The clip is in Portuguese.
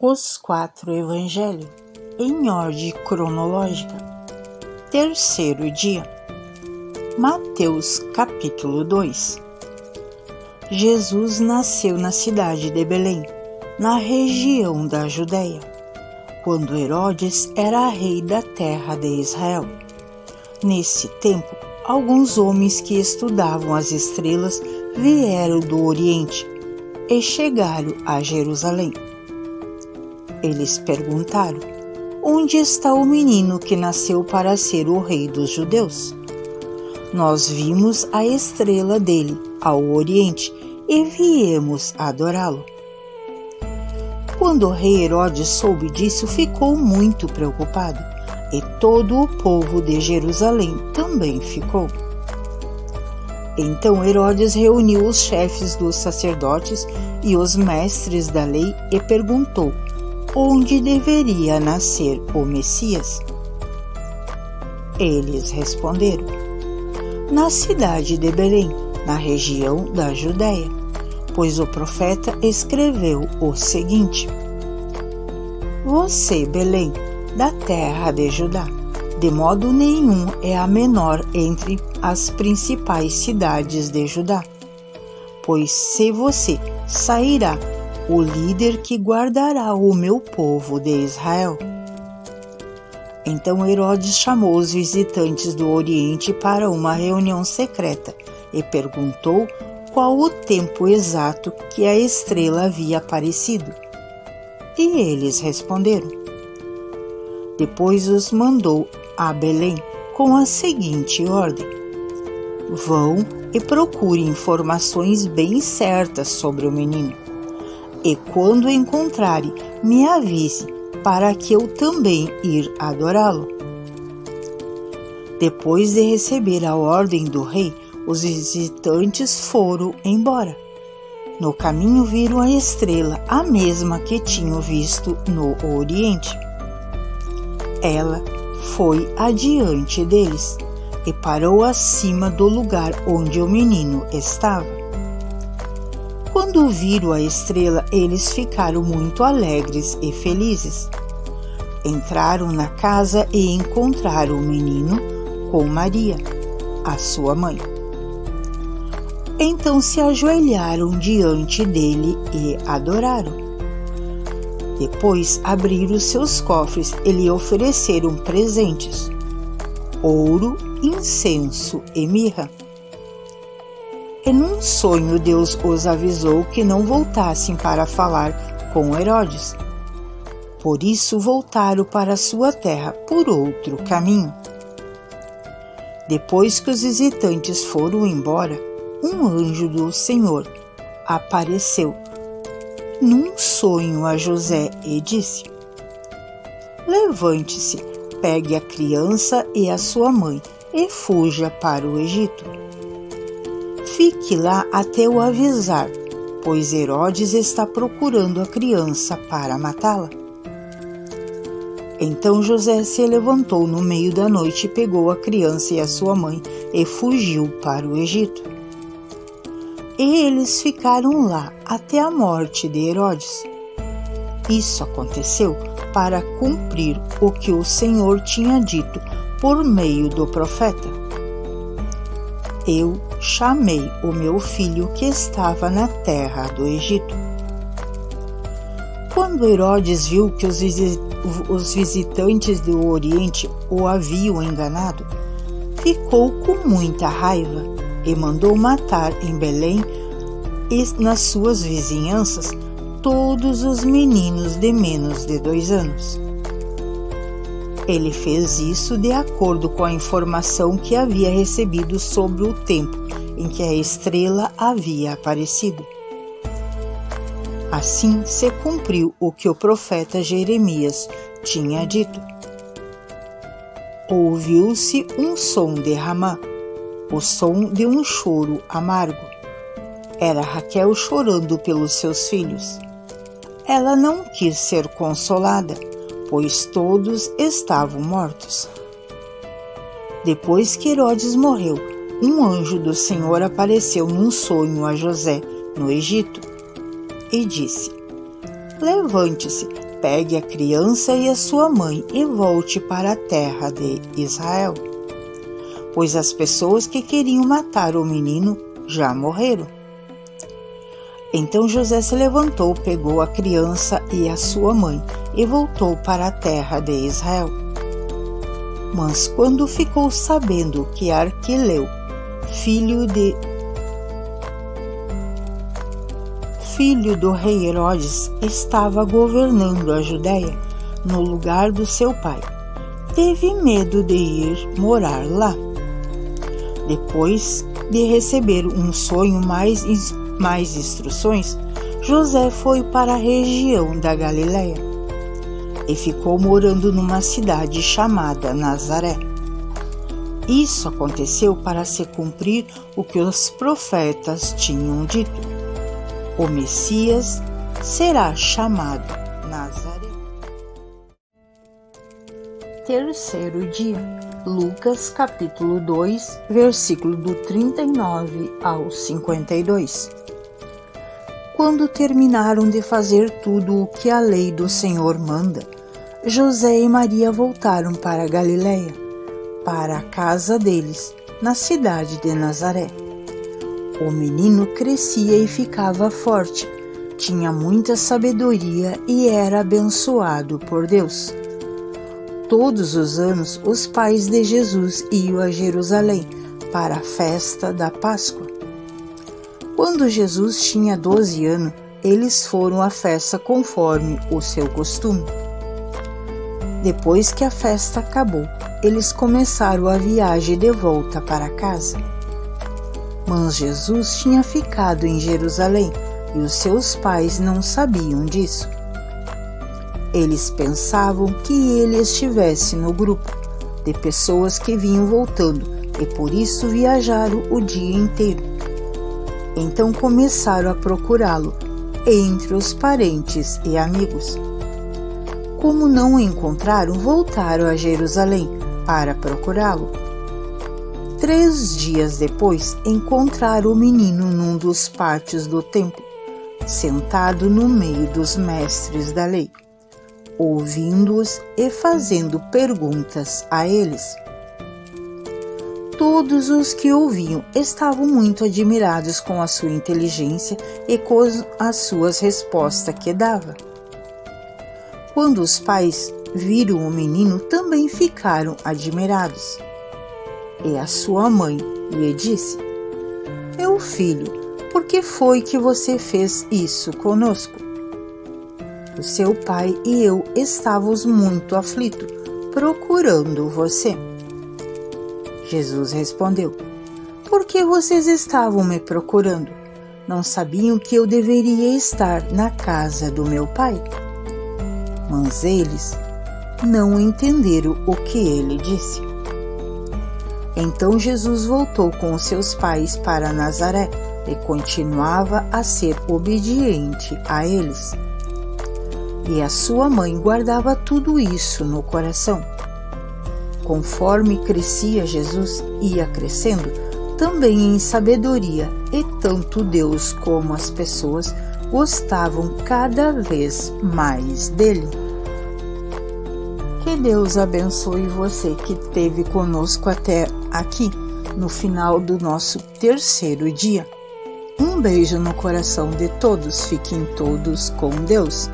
Os 4 Evangelhos, em ordem cronológica. Terceiro dia. Mateus capítulo 2. Jesus nasceu na cidade de Belém, na região da Judéia, quando Herodes era rei da terra de Israel. Nesse tempo, alguns homens que estudavam as estrelas vieram do Oriente e chegaram a Jerusalém. Eles perguntaram: onde está o menino que nasceu para ser o rei dos judeus? Nós vimos a estrela dele ao Oriente e viemos adorá-lo. Quando o rei Herodes soube disso, ficou muito preocupado, e todo o povo de Jerusalém também ficou. Então Herodes reuniu os chefes dos sacerdotes e os mestres da lei e perguntou onde deveria nascer o Messias. Eles responderam: na cidade de Belém, na região da Judéia, pois o profeta escreveu o seguinte: você, Belém, da terra de Judá, de modo nenhum é a menor entre as principais cidades de Judá, pois se você sairá o líder que guardará o meu povo de Israel. Então Herodes chamou os visitantes do Oriente para uma reunião secreta e perguntou qual o tempo exato que a estrela havia aparecido. E eles responderam. Depois os mandou a Belém com a seguinte ordem: vão e procurem informações bem certas sobre o menino. E quando encontrarem, me avise, para que eu também ir adorá-lo. Depois de receber a ordem do rei, os visitantes foram embora. No caminho viram a estrela, a mesma que tinham visto no Oriente. Ela foi adiante deles e parou acima do lugar onde o menino estava. Quando viram a estrela, eles ficaram muito alegres e felizes. Entraram na casa e encontraram o menino com Maria, a sua mãe. Então se ajoelharam diante dele e adoraram. Depois abriram seus cofres e lhe ofereceram presentes: ouro, incenso e mirra. E num sonho Deus os avisou que não voltassem para falar com Herodes. Por isso voltaram para sua terra por outro caminho. Depois que os visitantes foram embora, um anjo do Senhor apareceu num sonho a José e disse: levante-se, pegue a criança e a sua mãe e fuja para o Egito. Fique lá até eu avisar, pois Herodes está procurando a criança para matá-la. Então José se levantou no meio da noite, pegou a criança e a sua mãe e fugiu para o Egito. E eles ficaram lá até a morte de Herodes. Isso aconteceu para cumprir o que o Senhor tinha dito por meio do profeta: eu chamei o meu filho que estava na terra do Egito. Quando Herodes viu que os visitantes do Oriente o haviam enganado, ficou com muita raiva e mandou matar em Belém e nas suas vizinhanças todos os meninos de menos de 2 anos. Ele fez isso de acordo com a informação que havia recebido sobre o tempo em que a estrela havia aparecido. Assim se cumpriu o que o profeta Jeremias tinha dito. Ouviu-se um som de Ramá, o som de um choro amargo. Era Raquel chorando pelos seus filhos. Ela não quis ser consolada, pois todos estavam mortos. Depois que Herodes morreu, um anjo do Senhor apareceu num sonho a José, no Egito, e disse: levante-se, pegue a criança e a sua mãe e volte para a terra de Israel, pois as pessoas que queriam matar o menino já morreram. Então José se levantou, pegou a criança e a sua mãe e voltou para a terra de Israel. Mas quando ficou sabendo que Arqueleu, filho do rei Herodes, estava governando a Judéia no lugar do seu pai, teve medo de ir morar lá. Depois de receber um sonho mais instruções, José foi para a região da Galiléia e ficou morando numa cidade chamada Nazaré. Isso aconteceu para se cumprir o que os profetas tinham dito: o Messias será chamado Nazaré. Terceiro dia, Lucas capítulo 2, versículo do 39 ao 52. Quando terminaram de fazer tudo o que a lei do Senhor manda, José e Maria voltaram para a Galiléia, para a casa deles, na cidade de Nazaré. O menino crescia e ficava forte, tinha muita sabedoria e era abençoado por Deus. Todos os anos, os pais de Jesus iam a Jerusalém para a festa da Páscoa. Quando Jesus tinha 12 anos, eles foram à festa conforme o seu costume. Depois que a festa acabou, eles começaram a viagem de volta para casa. Mas Jesus tinha ficado em Jerusalém e os seus pais não sabiam disso. Eles pensavam que ele estivesse no grupo de pessoas que vinham voltando e por isso viajaram o dia inteiro. Então começaram a procurá-lo entre os parentes e amigos. Como não o encontraram, voltaram a Jerusalém para procurá-lo. 3 dias depois, encontraram o menino num dos pátios do templo, sentado no meio dos mestres da lei, ouvindo-os e fazendo perguntas a eles. Todos os que ouviam estavam muito admirados com a sua inteligência e com as suas respostas que dava. Quando os pais viram o menino, também ficaram admirados. E a sua mãe lhe disse: Meu filho, por que foi que você fez isso conosco? O seu pai e eu estávamos muito aflitos, procurando você. Jesus respondeu: Por que vocês estavam me procurando? Não sabiam que eu deveria estar na casa do meu pai? Mas eles não entenderam o que ele disse. Então Jesus voltou com os seus pais para Nazaré e continuava a ser obediente a eles. E a sua mãe guardava tudo isso no coração. Conforme crescia, Jesus ia crescendo também em sabedoria, e tanto Deus como as pessoas gostavam cada vez mais dele. Que Deus abençoe você que esteve conosco até aqui, no final do nosso terceiro dia. Um beijo no coração de todos, fiquem todos com Deus.